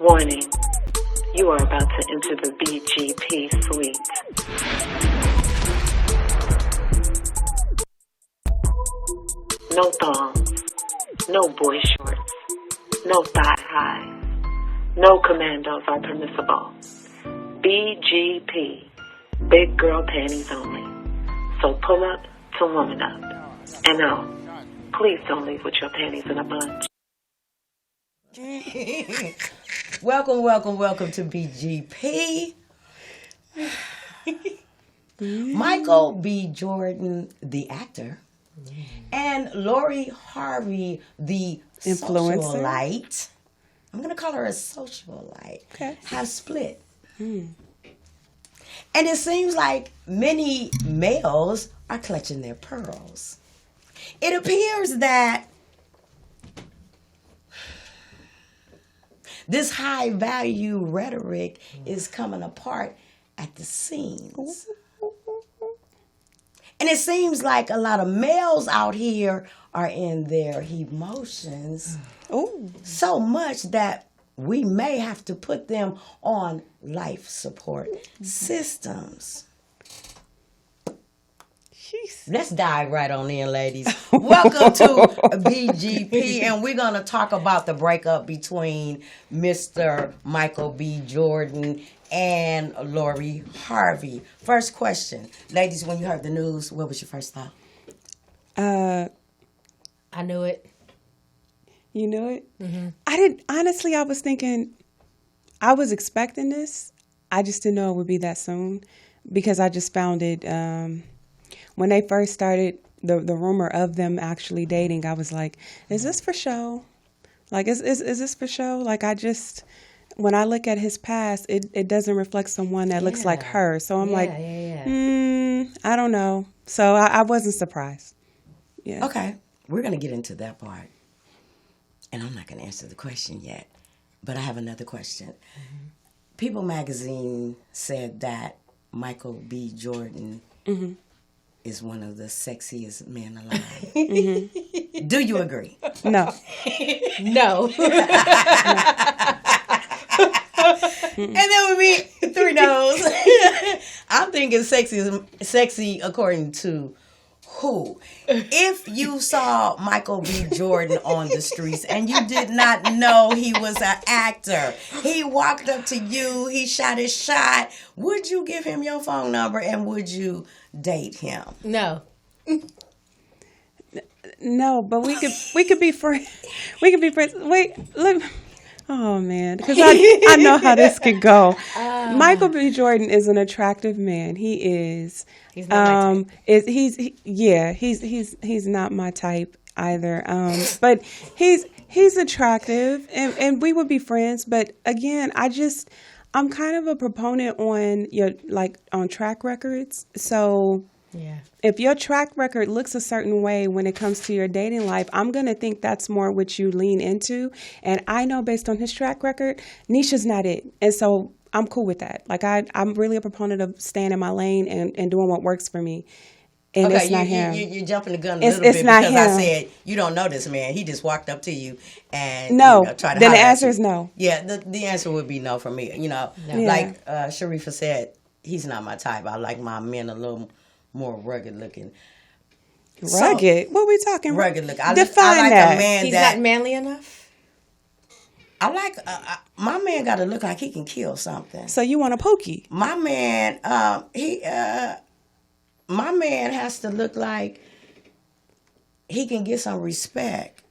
Warning, you are about to enter the BGP suite. No thongs, no boy shorts, no thigh highs, no commandos are permissible. BGP, big girl panties only. So pull up to woman up. And no, please don't leave with your panties in a bunch. Welcome to BGP. Michael B. Jordan, the actor, and Lori Harvey, the socialite. I'm going to call her a socialite. Okay. Have split. And it seems like many males are clutching their pearls. It appears that this high-value rhetoric is coming apart at the seams. And it seems like a lot of males out here are in their emotions so much that we may have to put them on life support systems. Let's dive right on in, ladies. Welcome to BGP, and we're going to talk about the breakup between Mr. Michael B. Jordan and Lori Harvey. First question. Ladies, when you heard the news, what was your first thought? I knew it. You knew it? Mm-hmm. I was thinking, I was expecting this. I just didn't know it would be that soon because I just found it, when they first started the rumor of them actually dating, I was like, is this for show? Like, is this for show? Like, when I look at his past, it doesn't reflect someone that looks like her. So I'm I don't know. So I wasn't surprised. Yeah. Okay. We're going to get into that part. And I'm not going to answer the question yet. But I have another question. Mm-hmm. People magazine said that Michael B. Jordan is one of the sexiest men alive. Mm-hmm. Do you agree? No. No. And that would be 3 no's. I'm thinking sexy according to who? If you saw Michael B. Jordan on the streets and you did not know he was an actor, he walked up to you, he shot his shot, would you give him your phone number and would you date him? No. No, but we could be friends. We could be friends. Wait, oh man, because I know how this could go. Michael B. Jordan is an attractive man. He is. He's not my type. He's not my type either. But he's attractive, and we would be friends. But again, I'm kind of a proponent on track records. So if your track record looks a certain way when it comes to your dating life, I'm going to think that's more what you lean into. And I know based on his track record, Neisha's not it. And so I'm cool with that. Like I'm really a proponent of staying in my lane and doing what works for me. And okay, it's not him. You're jumping the gun a little bit not because him. I said you don't know this man. He just walked up to you and tried to then the holler at answer you. is no. Yeah, the answer would be no for me. Like Sharifa said, he's not my type. I like my men a little more rugged looking. Rugged? What are we talking? Rugged looking. Define I like that. a man He's not manly enough? I like my man. Got to look like he can kill something. So you want a pokey? My man, my man has to look like he can get some respect.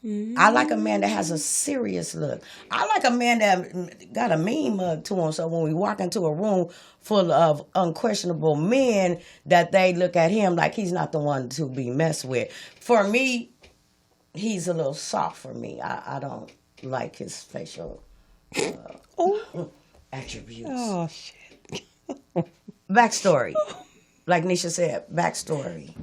Mm-hmm. I like a man that has a serious look. I like a man that got a mean mug to him. So when we walk into a room full of unquestionable men, that they look at him like he's not the one to be messed with. For me, he's a little soft for me. I don't like his facial attributes. Oh, shit. Backstory. Like Neisha said, backstory.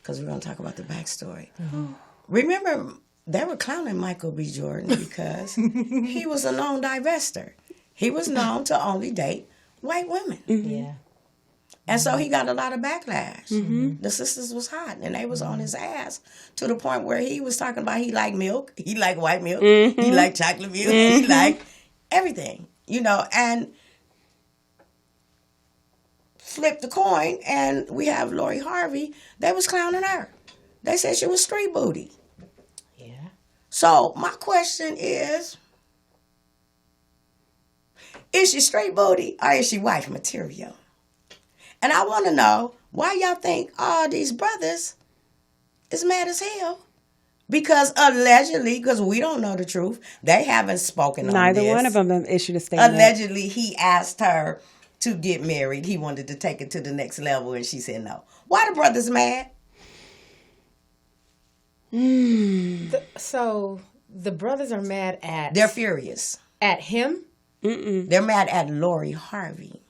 Because we're going to talk about the backstory. Mm-hmm. Remember, they were clowning Michael B. Jordan because he was a known divester. He was known to only date white women. Mm-hmm. Yeah. And so he got a lot of backlash. Mm-hmm. The sisters was hot, and they was on his ass to the point where he was talking about he liked milk, he liked white milk, he liked chocolate milk, he liked everything, and flip the coin, and we have Lori Harvey. They was clowning her. They said she was street booty. Yeah. So my question is she straight booty or is she wife material? And I want to know why y'all think all these brothers is mad as hell. Because allegedly, because we don't know the truth, they haven't spoken on this. Neither one of them issued a statement. Allegedly, he asked her to get married. He wanted to take it to the next level, and she said no. Why the brothers mad? So the brothers are mad at... They're furious. At him? They're mad at Lori Harvey.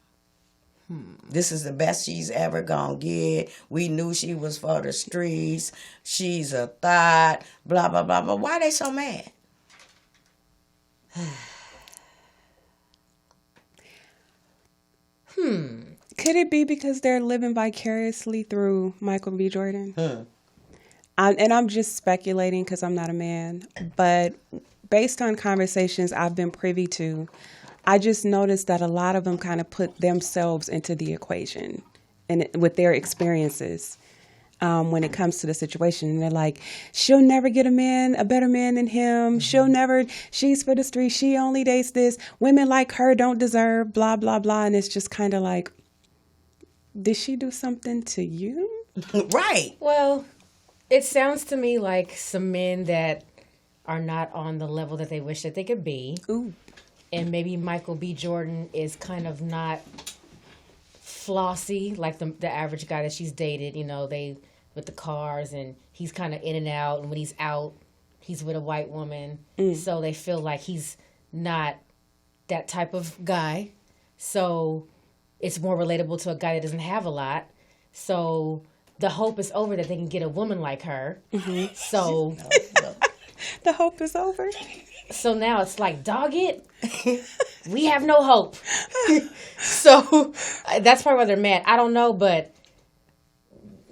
This is the best she's ever gonna get. We knew she was for the streets. She's a thought. Blah, blah, blah, blah. Why are they so mad? Could it be because they're living vicariously through Michael B. Jordan? I'm just speculating because I'm not a man. But based on conversations I've been privy to, I just noticed that a lot of them kind of put themselves into the equation and with their experiences when it comes to the situation. And they're like, she'll never get a better man than him. She's for the street. She only dates this. Women like her don't deserve blah, blah, blah. And it's just kind of like, did she do something to you? Right. Well, it sounds to me like some men that are not on the level that they wish that they could be. Ooh. And maybe Michael B. Jordan is kind of not flossy like the average guy that she's dated. They with the cars, and he's kind of in and out. And when he's out, he's with a white woman. So they feel like he's not that type of guy. So it's more relatable to a guy that doesn't have a lot. So the hope is over that they can get a woman like her. Mm-hmm. So the hope is over. So now it's like, dog it. We have no hope. So that's probably why they're mad. I don't know, but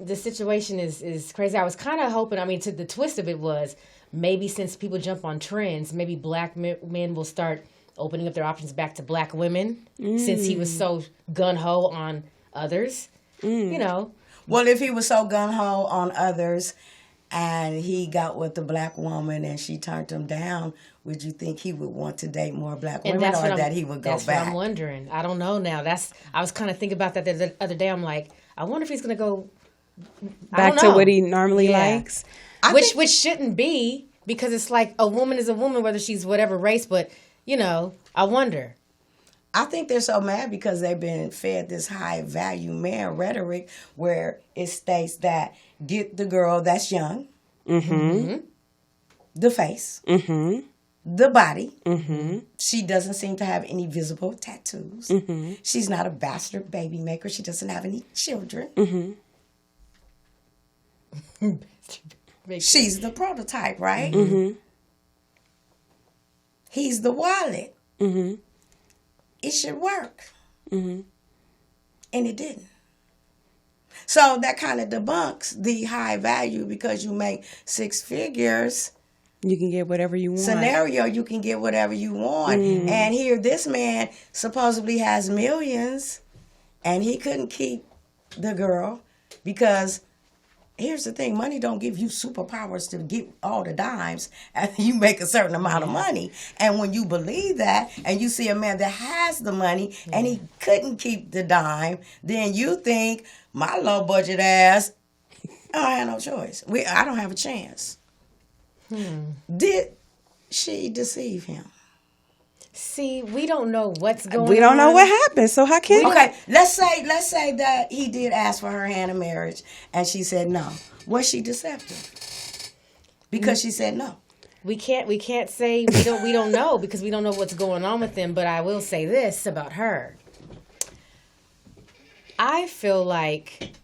the situation is crazy. I was kind of hoping, the twist of it was maybe since people jump on trends, maybe black men will start opening up their options back to black women since he was so gung-ho on others. Well, if he was so gung-ho on others and he got with the black woman and she turned him down, would you think he would want to date more black women, or that he would go back? That's what I'm wondering. I don't know now. I was kind of thinking about that the other day. I'm like, I wonder if he's going to go back to what he normally likes. Which shouldn't be, because it's like a woman is a woman, whether she's whatever race, but, I wonder. I think they're so mad because they've been fed this high value man rhetoric where it states that get the girl that's young, the face, the body. She doesn't seem to have any visible tattoos. She's not a bastard baby maker. She doesn't have any children. She's the prototype, right? He's the wallet. It should work. And it didn't. So that kind of debunks the high value because you make six figures. You can get whatever you want. Scenario, you can get whatever you want. And here this man supposedly has millions and he couldn't keep the girl because here's the thing, money don't give you superpowers to get all the dimes and you make a certain amount of money. And when you believe that and you see a man that has the money and he couldn't keep the dime, then you think, my low budget ass, I have no choice. I don't have a chance. Did she deceive him? See, we don't know what's going on. We don't know what happened, so how can Okay, let's say that he did ask for her hand in marriage and she said no. Was she deceptive? Because she said no. We can't say we don't know because we don't know what's going on with them, but I will say this about her. I feel like,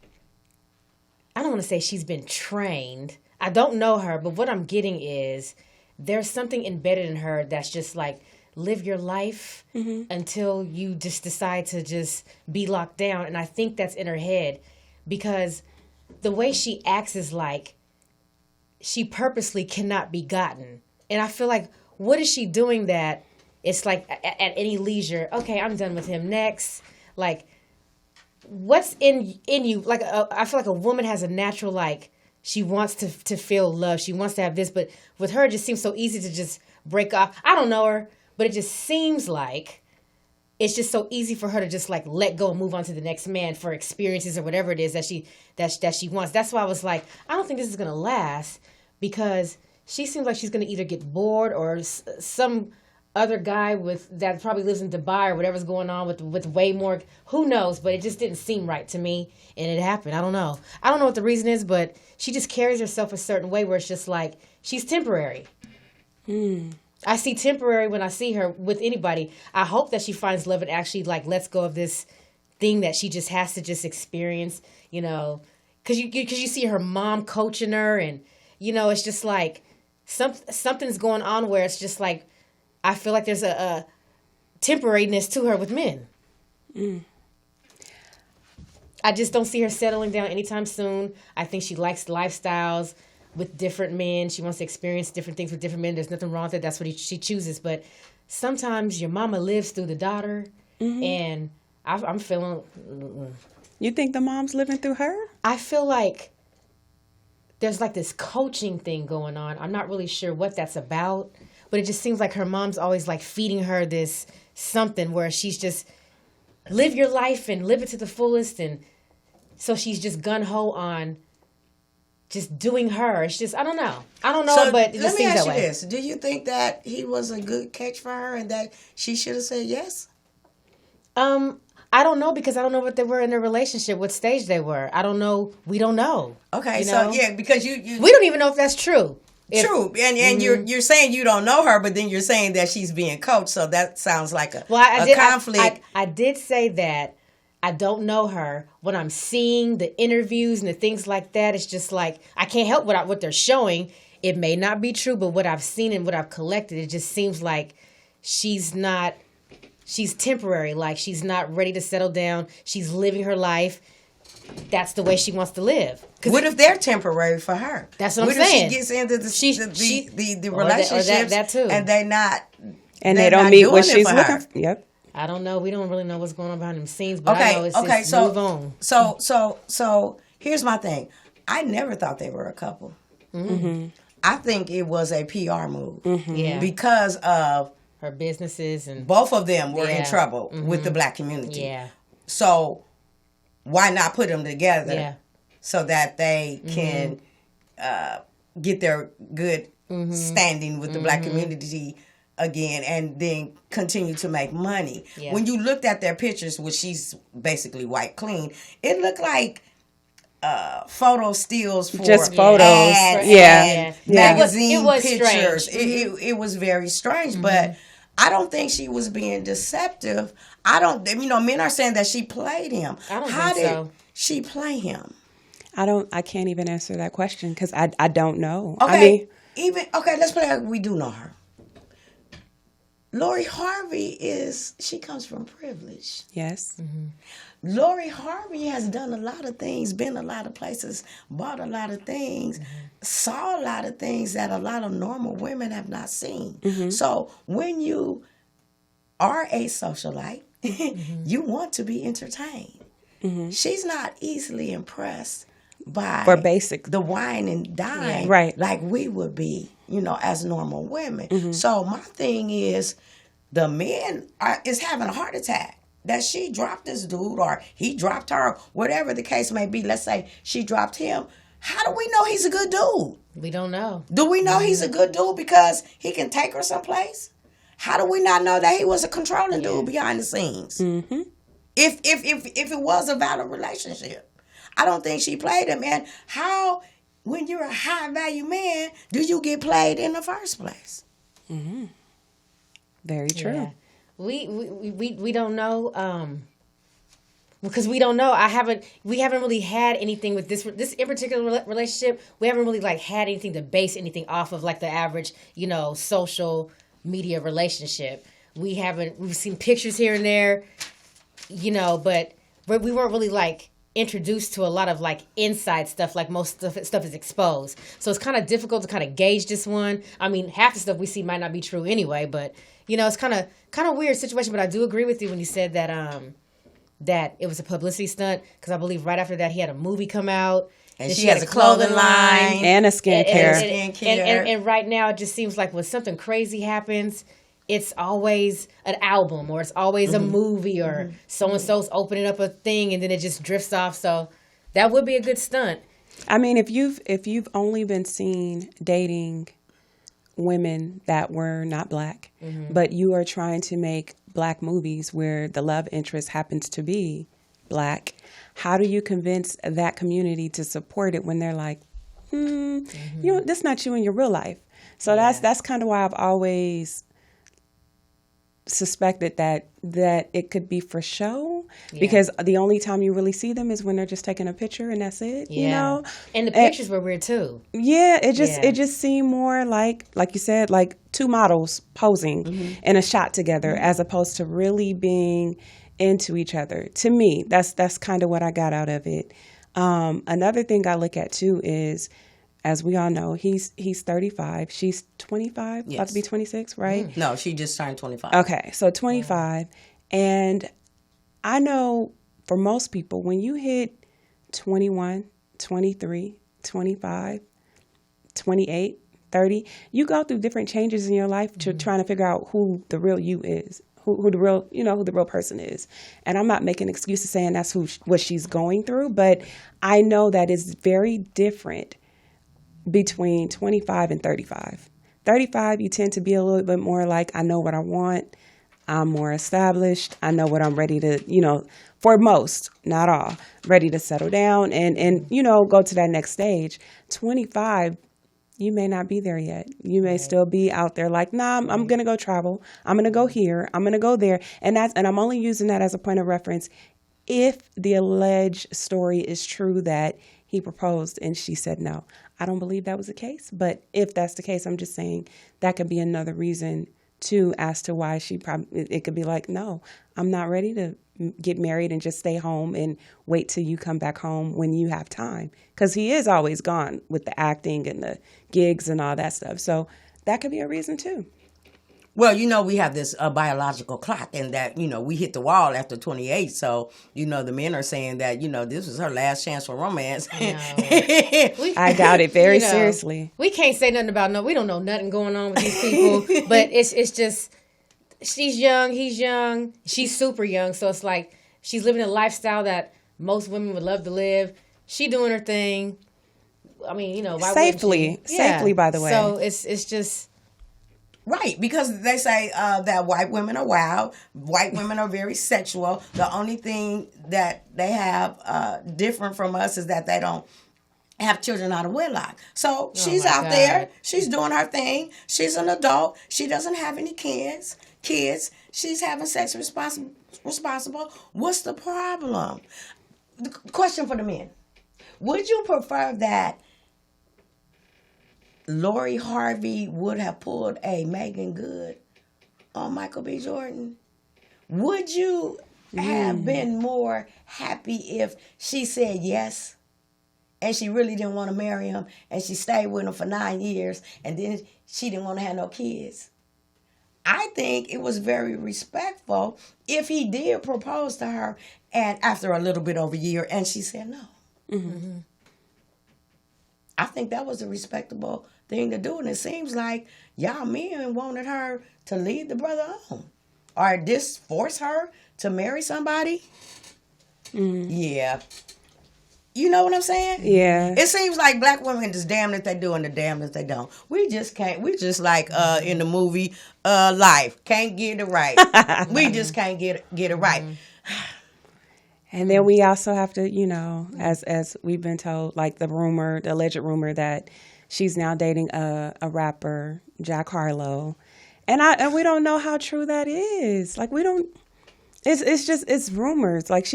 I don't want to say she's been trained. I don't know her, but what I'm getting is there's something embedded in her that's just like, live your life until you just decide to just be locked down. And I think that's in her head because the way she acts is like she purposely cannot be gotten. And I feel like, what is she doing that it's like at any leisure, okay, I'm done with him, next. Like, what's in you? Like, I feel like a woman has a natural, like, she wants to feel love. She wants to have this, but with her, it just seems so easy to just break off. I don't know her, but it just seems like it's just so easy for her to just like let go and move on to the next man for experiences or whatever it is that she wants. That's why I was like, I don't think this is gonna last, because she seems like she's gonna either get bored or some other guy that probably lives in Dubai or whatever's going on with way more. Who knows? But it just didn't seem right to me, and it happened. I don't know what the reason is, but she just carries herself a certain way where it's just like she's temporary. I see temporary when I see her with anybody. I hope that she finds love and actually like lets go of this thing that she just has to just experience, you know, because you see her mom coaching her, and you know, it's just like something's going on where it's just like I feel like there's a temporariness to her with men. I just don't see her settling down anytime soon. I think she likes lifestyles with different men. She wants to experience different things with different men. There's nothing wrong with it. That's what she chooses. But sometimes your mama lives through the daughter, and I'm feeling... You think the mom's living through her? I feel like there's like this coaching thing going on. I'm not really sure what that's about, but it just seems like her mom's always like feeding her this something where she's just live your life and live it to the fullest. And so she's just gung-ho on just doing her. It's just, I don't know, So but it just seems that way. Let me ask you this. Do you think that he was a good catch for her and that she should have said yes? I don't know, because I don't know what they were in their relationship, what stage they were. I don't know. We don't know. Okay, you so know? yeah, because we don't even know if that's true. True, and you're saying you don't know her, but then you're saying that she's being coached, so that sounds like a conflict. I did say that I don't know her. When I'm seeing the interviews and the things like that, it's just like I can't help what they're showing. It may not be true, but what I've seen and what I've collected, it just seems like she's temporary. Like she's not ready to settle down. She's living her life. That's the way she wants to live. What if they're temporary for her? That's what I'm saying. What if she gets into the relationships that too, and they don't meet what she's looking for? Yep. I don't know. We don't really know what's going on behind the scenes, but I know it's just move on. So here's my thing. I never thought they were a couple. Mm-hmm. I think it was a PR move. Mm-hmm. Yeah. Because of her businesses, and both of them were in trouble with the black community. Yeah. So why not put them together so that they can get their good standing with the black community again, and then continue to make money. Yeah. When you looked at their pictures, which she's basically white clean, it looked like photo stills for just photos, and magazine it was pictures. strange. It was very strange, but I don't think she was being deceptive. Men are saying that she played him. How did she play him? I can't even answer that question because I don't know. Okay, let's play like we do know her. Lori Harvey she comes from privilege. Yes. Mm-hmm. Lori Harvey has done a lot of things, been a lot of places, bought a lot of things, saw a lot of things that a lot of normal women have not seen. Mm-hmm. So when you are a socialite, you want to be entertained. Mm-hmm. She's not easily impressed by the wine and dine like we would be, as normal women. Mm-hmm. So my thing is, the men is having a heart attack that she dropped this dude or he dropped her, whatever the case may be. Let's say she dropped him. How do we know he's a good dude? We don't know. Do we know he's a good dude because he can take her someplace? How do we not know that he was a controlling dude behind the scenes? Mm-hmm. If it was a valid relationship, I don't think she played him. And how, when you're a high value man, do you get played in the first place? Mm-hmm. Very true. Yeah. We don't know because we don't know. We haven't really had anything with this in particular relationship. We haven't really had anything to base anything off of the average social media relationship. We've seen pictures here and there, but we weren't really introduced to a lot of like inside stuff, like most stuff is exposed. So it's kind of difficult to kind of gauge this one. I mean, half the stuff we see might not be true anyway, but it's kind of weird situation. But I do agree with you when you said that that it was a publicity stunt, because I believe right after that he had a movie come out. And she has a clothing line and a skincare. And right now it just seems like when something crazy happens, it's always an album, or it's always a movie, or so-and-so's opening up a thing, and then it just drifts off. So that would be a good stunt. I mean, if you've only been seen dating women that were not black, but you are trying to make black movies where the love interest happens to be black, how do you convince that community to support it when they're like, that's not you in your real life? So that's kind of why I've always suspected that it could be for show, because the only time you really see them is when they're just taking a picture and that's it. And the pictures were weird too. It just seemed more like you said, like two models posing in a shot together, as opposed to really being into each other. To me, that's kind of what I got out of it. Another thing I look at too is, as we all know, he's 35. She's 25, about to be 26, right? No, she just turned 25. Okay, so 25. And I know for most people, when you hit 21, 23, 25, 28, 30, you go through different changes in your life to trying to figure out who the real you is. Who the real person is. And I'm not making excuses saying that's what she's going through, but I know that it's very different between 25 and 35. 35, you tend to be a little bit more like, I know what I want. I'm more established. I know what I'm ready to, for most, not all, ready to settle down and go to that next stage. 25, you may not be there yet. You may still be out there like, nah, I'm going to go travel. I'm going to go here. I'm going to go there. And I'm only using that as a point of reference if the alleged story is true that he proposed and she said no. I don't believe that was the case. But if that's the case, I'm just saying that could be another reason too as to why it could be like, no, I'm not ready to get married and just stay home and wait till you come back home when you have time. Because he is always gone with the acting and the gigs and all that stuff. So that could be a reason too. Well, we have this biological clock, and that, we hit the wall after 28. So, the men are saying that, this was her last chance for romance. I doubt it very seriously. We can't say nothing we don't know nothing going on with these people. But it's just, she's young, he's young, she's super young. So it's like she's living a lifestyle that most women would love to live. She doing her thing. I mean, why safely, by the way. So it's just. Right, because they say that white women are wild, white women are very sexual. The only thing that they have different from us is that they don't have children out of wedlock. So she's out there, she's doing her thing, she's an adult, she doesn't have any kids, she's having sex responsible. What's the problem? The question for the men. Would you prefer that Lori Harvey would have pulled a Megan Good on Michael B. Jordan? Would you have been more happy if she said yes and she really didn't want to marry him and she stayed with him for 9 years and then she didn't want to have no kids? I think it was very respectful if he did propose to her and after a little bit over a year and she said no. Mm-hmm. I think that was a respectable thing to do. And it seems like y'all men wanted her to lead the brother on. Or just force her to marry somebody. Yeah. You know what I'm saying? Yeah. It seems like black women just damned if they do and the damned if they don't. We just can't. We just like in the movie Life. Can't get it right. We just can't get it right. And then we also have to, as we've been told, like the alleged rumor that she's now dating a rapper, Jack Harlow. And we don't know how true that is. Like it's rumors. Like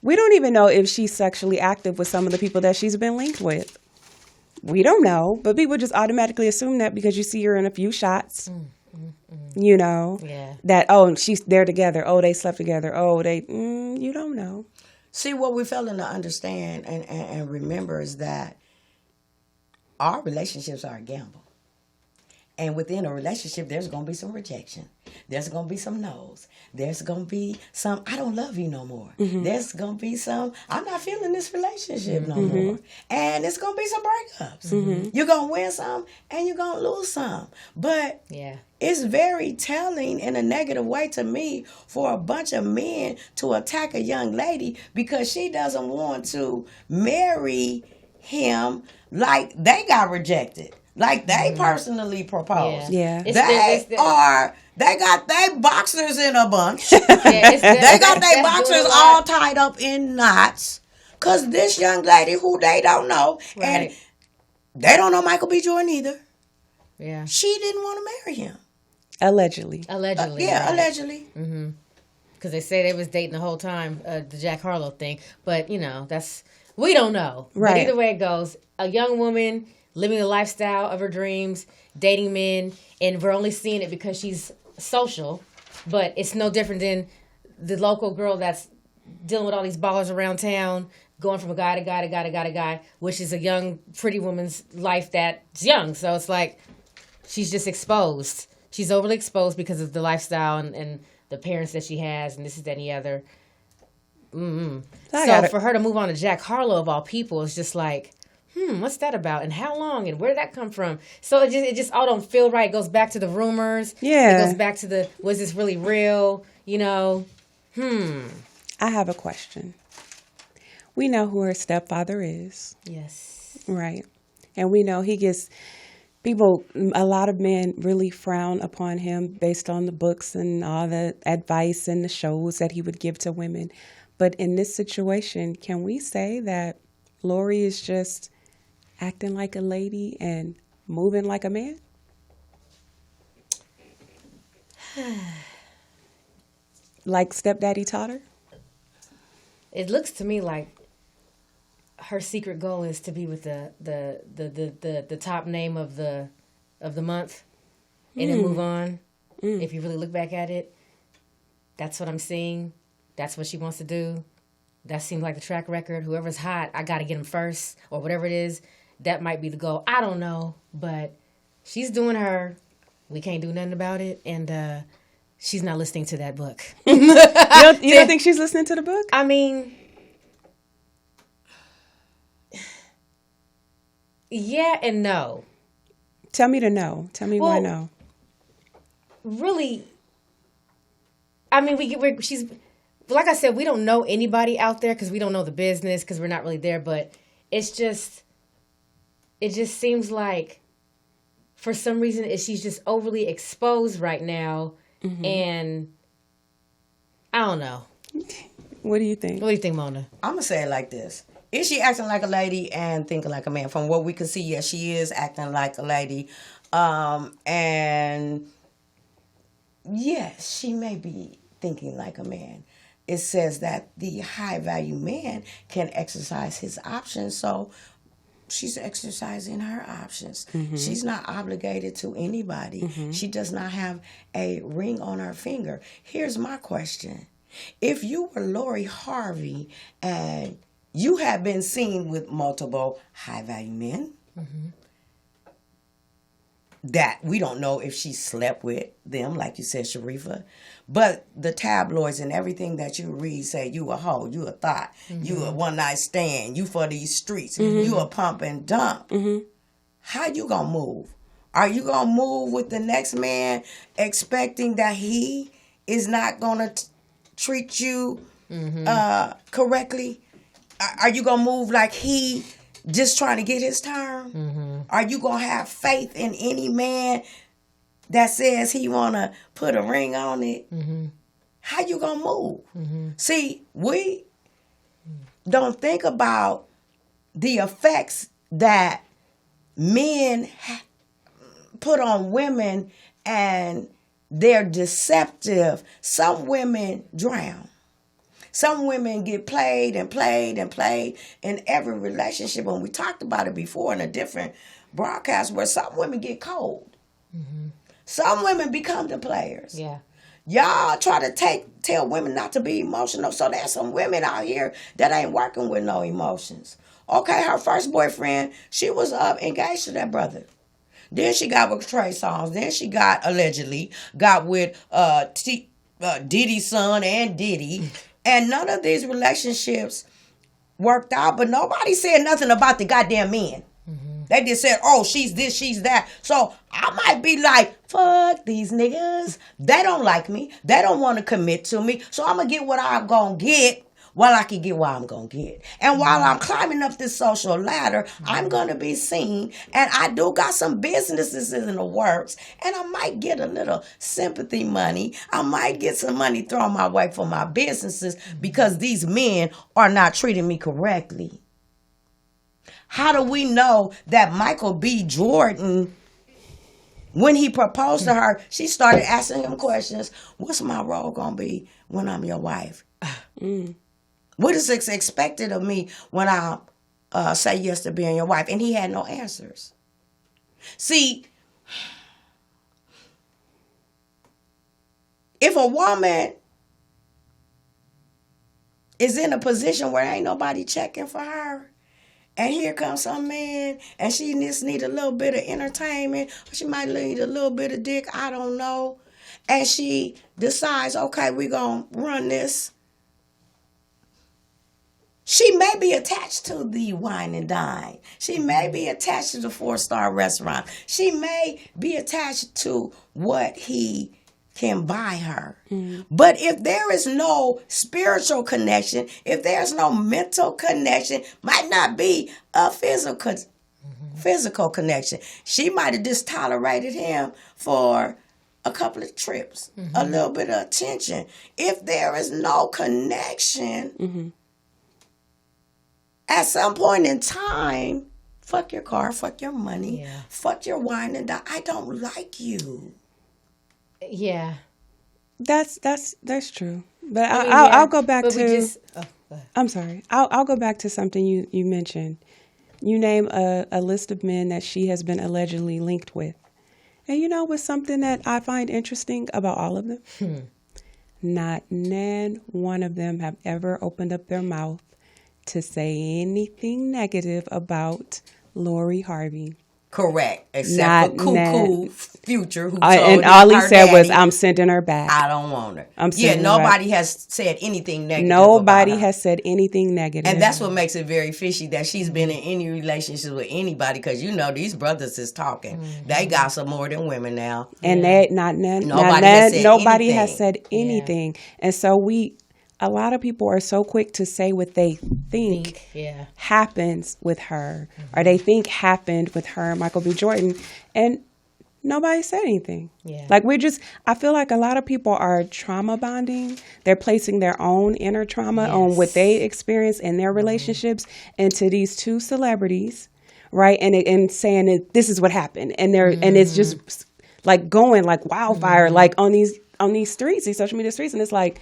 we don't even know if she's sexually active with some of the people that she's been linked with. We don't know, but people just automatically assume that because you see her in a few shots. That, they're together. Oh, they slept together. Oh, you don't know. See, what we're failing to understand and remember is that our relationships are a gamble. And within a relationship, there's going to be some rejection. There's going to be some no's. There's going to be some, I don't love you no more. There's going to be some, I'm not feeling this relationship no more. And it's going to be some breakups. You're going to win some and you're going to lose some. But it's very telling in a negative way to me for a bunch of men to attack a young lady because she doesn't want to marry him like they got rejected. Like they personally proposed. Yeah. They got their boxers in a bunch. They They got their boxers all tied up in knots. Cause this young lady who they don't know, and they don't know Michael B. Jordan either. Yeah. She didn't want to marry him. Allegedly. Allegedly. Because they say they was dating the whole time, the Jack Harlow thing. But, we don't know. Right. But either way it goes, a young woman living the lifestyle of her dreams, dating men, and we're only seeing it because she's social. But it's no different than the local girl that's dealing with all these ballers around town, going from a guy to guy to guy to guy to guy, which is a young, pretty woman's life that's young. So it's like she's just exposed. She's overly exposed because of the lifestyle and the parents that she has, and this is that and the other. So for her to move on to Jack Harlow of all people is just like, what's that about? And how long? And where did that come from? So it just all don't feel right. It goes back to the rumors. Yeah. It goes back to was this really real? I have a question. We know who her stepfather is. Yes. Right. And we know he gets people, a lot of men really frown upon him based on the books and all the advice and the shows that he would give to women. But in this situation, can we say that Lori is just acting like a lady and moving like a man? Like stepdaddy taught her? It looks to me like her secret goal is to be with the top name of the month and then move on. If you really look back at it, that's what I'm seeing. That's what she wants to do. That seems like the track record. Whoever's hot, I got to get him first or whatever it is. That might be the goal. I don't know, but she's doing her. We can't do nothing about it, and she's not listening to that book. You don't think she's listening to the book? I mean, yeah and no. Tell me to no. Tell me why no. Really, I mean, she's, like I said, we don't know anybody out there because we don't know the business because we're not really there, but it just seems like for some reason she's just overly exposed right now, and I don't know. What do you think? What do you think, Mona? I'm going to say it like this. Is she acting like a lady and thinking like a man? From what we can see, yes, she is acting like a lady. And yes, she may be thinking like a man. It says that the high-value man can exercise his options, so she's exercising her options. She's not obligated to anybody. She does not have a ring on her finger. Here's my question. If you were Lori Harvey and you have been seen with multiple high-value men that we don't know if she slept with them, like you said, Sharifa, but the tabloids and everything that you read say you a hoe, you a thought, you a one-night stand, you for these streets, you a pump and dump. How you gonna move? Are you gonna move with the next man expecting that he is not gonna treat you correctly? Are you gonna move like he just trying to get his turn? Are you gonna have faith in any man that says he wanna put a ring on it? How you gonna move? See, we don't think about the effects that men put on women, and they're deceptive. Some women drown. Some women get played and played and played in every relationship. And we talked about it before in a different broadcast where some women get cold. Some women become the players. Yeah. Y'all try to tell women not to be emotional. So there's some women out here that ain't working with no emotions. Okay, her first boyfriend, she was engaged to that brother. Then she got with Trey Songz. Then she allegedly got with Diddy's son and Diddy. And none of these relationships worked out, but nobody said nothing about the goddamn men. They just said, oh, she's this, she's that. So I might be like, fuck these niggas. They don't like me. They don't want to commit to me. So I'm going to get what I'm going to get while I can get what I'm going to get. And while I'm climbing up this social ladder, I'm going to be seen. And I do got some businesses in the works. And I might get a little sympathy money. I might get some money thrown my way for my businesses because these men are not treating me correctly. How do we know that Michael B. Jordan, when he proposed to her, she started asking him questions. What's my role going to be when I'm your wife? What is expected of me when I say yes to being your wife? And he had no answers. See, if a woman is in a position where ain't nobody checking for her, and here comes some man, and she just need a little bit of entertainment, or she might need a little bit of dick, I don't know. And she decides, okay, we're going to run this. She may be attached to the wine and dine. She may be attached to the 4-star restaurant. She may be attached to what he can buy her. But if there is no spiritual connection, if there's no mental connection, might not be a physical connection. She might have just tolerated him for a couple of trips, a little bit of attention. If there is no connection, at some point in time, fuck your car, fuck your money, fuck your wine and dine. I don't like you. Yeah, that's true. But I'll go back to. I'm sorry. I'll go back to something you mentioned. You name a list of men that she has been allegedly linked with, and you know what's something that I find interesting about all of them? Not one of them have ever opened up their mouth to say anything negative about Lori Harvey. Correct. Except for Cuckoo Future, who told and all he said was, daddy, I'm sending her back. I don't want her. Nobody has said anything negative. Nobody has said anything negative. And that's what makes it very fishy that she's been in any relationship with anybody, because you know these brothers is talking. They got some more than women now. And nobody has said anything. Yeah. And so a lot of people are so quick to say what they think happens with her, or they think happened with her, Michael B. Jordan, and nobody said anything. Yeah. Like I feel like a lot of people are trauma bonding. They're placing their own inner trauma on what they experience in their relationships into these two celebrities, right? And saying that this is what happened, and and it's just like going like wildfire, like on these streets, these social media streets, and it's like,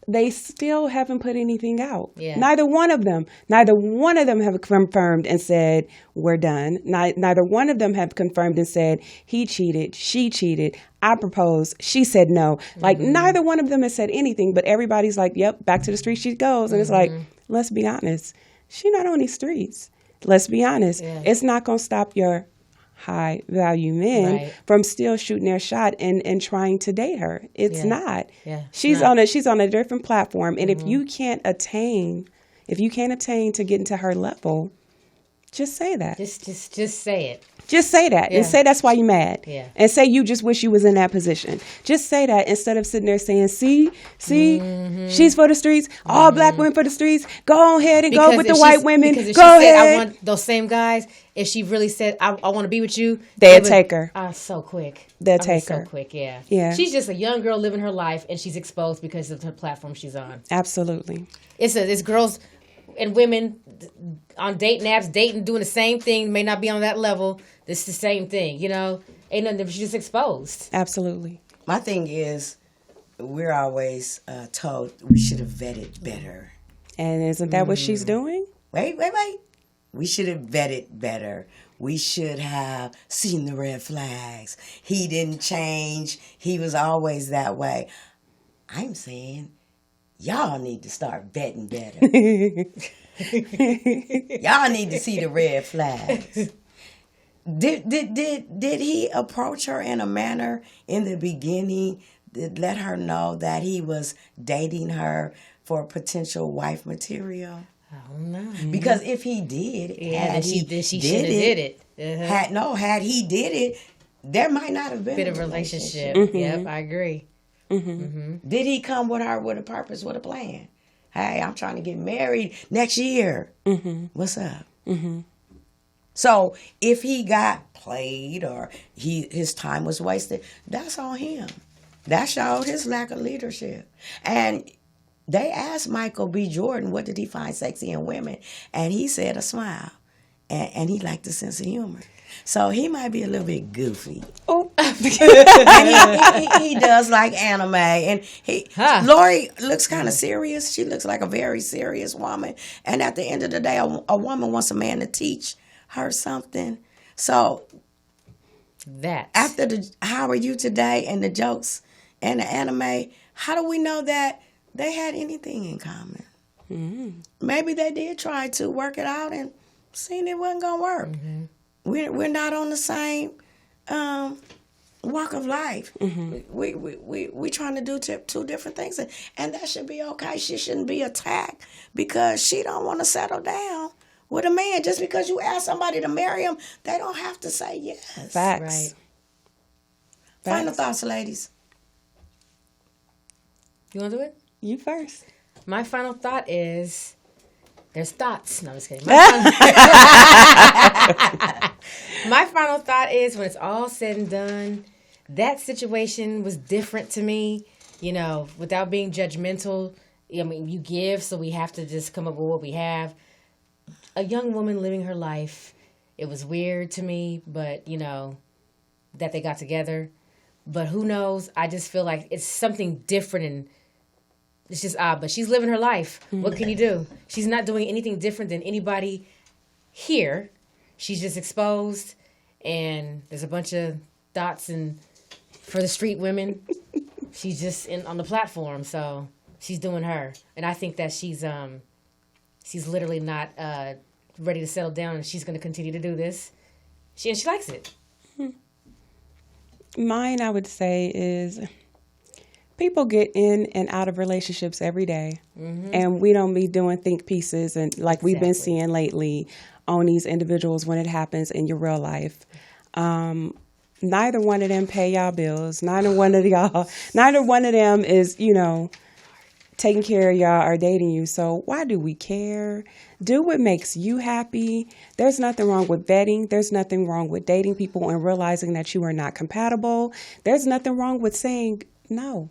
they still haven't put anything out. Yeah. Neither one of them have confirmed and said, we're done. Neither one of them have confirmed and said, he cheated, she cheated, I proposed, she said no. Like, neither one of them has said anything, but everybody's like, yep, back to the streets she goes. And it's like, let's be honest. She's not on these streets. Let's be honest. Yeah. It's not going to stop your high value men from still shooting their shot and trying to date her. It's not. Yeah. She's on a different platform, and if you can't attain to get into her level, just say that. Just say it. Just say that and say that's why you're mad. Yeah. And say you just wish you was in that position. Just say that instead of sitting there saying, see, she's for the streets, all black women for the streets. Go ahead and go with the white women. Because if go she ahead. Said, I want those same guys. If she really said, I want to be with you, they'll take her. So quick. They'll take her. So quick, yeah. She's just a young girl living her life, and she's exposed because of the platform she's on. Absolutely. It's girls and women on dating apps, doing the same thing, may not be on that level. It's the same thing, you know? Ain't nothing, she's just exposed. Absolutely. My thing is, we're always told we should have vetted better. And isn't that what she's doing? Wait. We should have vetted better. We should have seen the red flags. He didn't change. He was always that way. I'm saying y'all need to start vetting better. Y'all need to see the red flags. Did he approach her in a manner in the beginning that let her know that he was dating her for potential wife material? I don't know. Because if he did, she should have did it. Uh-huh. Had he did it, there might not have been a relationship. Mm-hmm. Yep, I agree. Did he come with her with a purpose, with a plan? Hey, I'm trying to get married next year. What's up? So if he got played or his time was wasted, that's on him. That showed his lack of leadership. And they asked Michael B. Jordan, what did he find sexy in women? And he said a smile. And he liked a sense of humor. So he might be a little bit goofy. Oh. And he does like anime. And Lori looks kind of serious. She looks like a very serious woman. And at the end of the day, a woman wants a man to teach her something. So after the How Are You Today and the jokes and the anime, how do we know that they had anything in common? Maybe they did try to work it out and seen it wasn't gonna work. We're not on the same walk of life. We trying to do two different things, and that should be okay. She shouldn't be attacked because she don't want to settle down with a man. Just because you ask somebody to marry him, they don't have to say yes. Facts. Right. Final thoughts, ladies. You want to do it? You first. My final thought is, there's thoughts. No, I'm just kidding. My final thought is, when it's all said and done, that situation was different to me, you know, without being judgmental. I mean, you give, so we have to just come up with what we have. A young woman living her life. It was weird to me, but, you know, that they got together. But who knows? I just feel like it's something different, and it's just odd. But she's living her life. What can you do? She's not doing anything different than anybody here. She's just exposed, and there's a bunch of thoughts and for the street women. She's just on the platform, so she's doing her. And I think that she's literally not ready to settle down, and she's going to continue to do this. She likes it. Mine, I would say, is people get in and out of relationships every day, and we don't be doing think pieces and like we've been seeing lately on these individuals when it happens in your real life. Neither one of them pay y'all bills. Neither one of them is, you know, taking care of y'all or dating you. So why do we care? Do what makes you happy. There's nothing wrong with vetting. There's nothing wrong with dating people and realizing that you are not compatible. There's nothing wrong with saying no.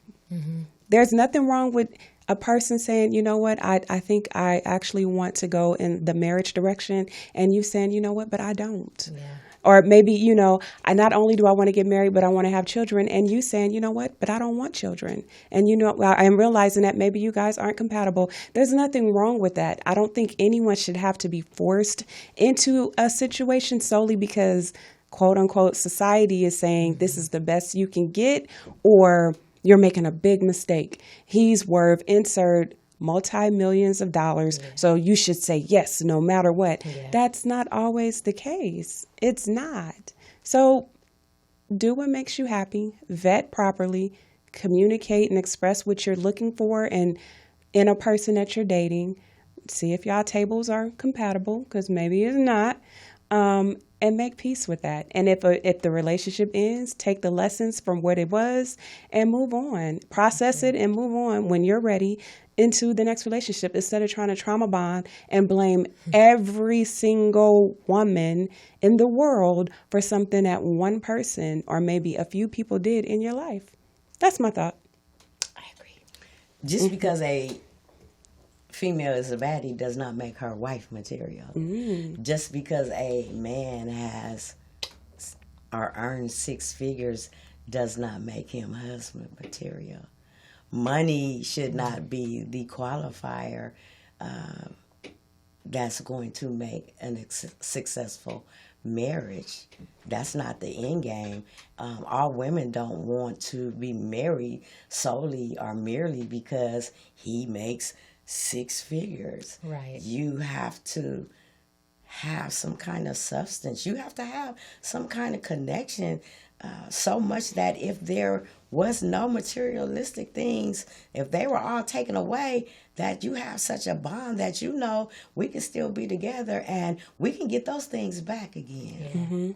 There's nothing wrong with a person saying, you know what, I think I actually want to go in the marriage direction, and you saying, you know what, but I don't. Yeah. Or maybe, you know, not only do I want to get married, but I want to have children, and you saying, you know what, but I don't want children. And, you know, I'm realizing that maybe you guys aren't compatible. There's nothing wrong with that. I don't think anyone should have to be forced into a situation solely because, quote unquote, society is saying this is the best you can get, or you're making a big mistake. He's worth insert multi-millions of dollars, so you should say yes no matter what. That's not always the case. It's not. So do what makes you happy, vet properly, communicate and express what you're looking for and in a person that you're dating. See if y'all tables are compatible, because maybe it's not. And make peace with that. And if the relationship ends, take the lessons from what it was and move on. Process it and move on when you're ready into the next relationship, instead of trying to trauma bond and blame every single woman in the world for something that one person or maybe a few people did in your life. That's my thought. I agree. Just because a female is a baddie does not make her wife material. Just because a man has or earns 6 figures does not make him husband material. Money should not be the qualifier that's going to make a successful marriage. That's not the end game. All women don't want to be married solely or merely because he makes 6 figures. Right. You have to have some kind of substance. You have to have some kind of connection, so much that if there was no materialistic things, if they were all taken away, that you have such a bond that you know we can still be together and we can get those things back again. Yeah. Mm-hmm.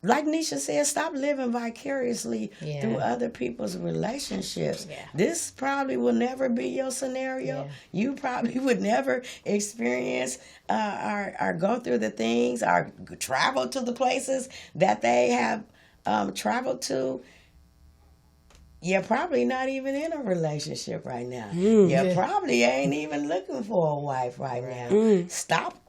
Like Neisha said, stop living vicariously Yeah. through other people's relationships. Yeah. This probably will never be your scenario. Yeah. You probably would never experience or go through the things or travel to the places that they have traveled to. You're probably not even in a relationship right now. You probably ain't even looking for a wife right now. Stop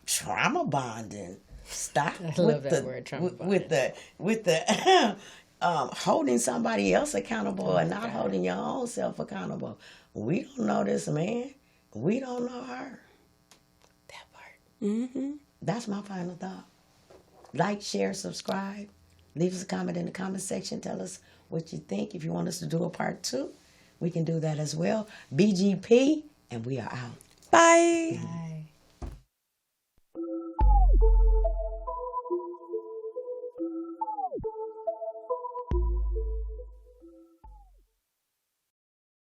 trauma bonding. Stop I love that word, trauma with the holding somebody else accountable and not holding your own self accountable. We don't know this man. We don't know her. That part. Mm-hmm. That's my final thought. Like, share, subscribe. Leave us a comment in the comment section. Tell us what you think. If you want us to do a part 2, we can do that as well. BGP, and we are out. Bye. Bye.